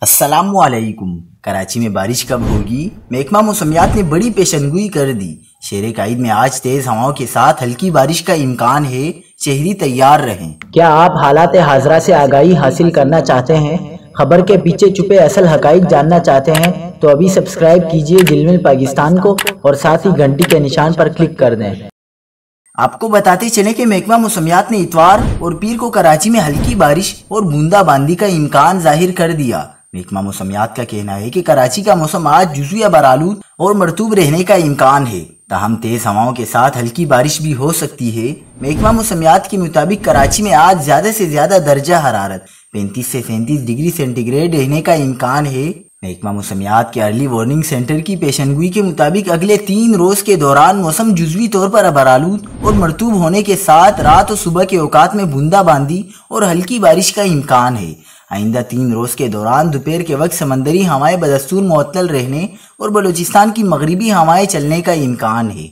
अस्सलामुअलैकुम। कराची में बारिश कब होगी? महकमा मौसमियात ने बड़ी पेशनगोई कर दी। शेर कायद में आज तेज हवाओं के साथ हल्की बारिश का इम्कान है। शहरी तैयार रहें। क्या आप हालात हाजरा से आगाही हासिल करना चाहते हैं? खबर के पीछे छुपे असल हकाइक जानना चाहते हैं तो अभी सब्सक्राइब कीजिए जिलमिल पाकिस्तान को और साथ ही घंटी के निशान पर क्लिक कर दें। आपको बताते चले कि महकमा मौसमियात ने इतवार और पीर को कराची में हल्की बारिश और बूंदाबांदी का इम्कान जाहिर कर दिया। महकमा मौसमियात का कहना है कि कराची का मौसम आज जुज़वी बरालूद और मरतूब रहने का इम्कान है, ताहम तेज हवाओं के साथ हल्की बारिश भी हो सकती है। महकमा मौसमियात के मुताबिक कराची में आज ज्यादा से ज्यादा दर्जा हरारत 35 से 37 डिग्री सेंटीग्रेड रहने का इम्कान है। महकमा मौसमियात के अर्ली वार्निंग सेंटर की पेशनगोई के मुताबिक अगले 3 रोज के दौरान मौसम जुज़वी तौर पर बरालूद और मरतूब होने के साथ रात और सुबह के औकात में बूंदाबांदी और हल्की बारिश का इम्कान है। आइंदा 3 रोज के दौरान दोपहर के वक्त समंदरी हवाएं बदस्तूर मुअत्तल रहने और बलूचिस्तान की मगरिबी हवाएं चलने का इम्कान है।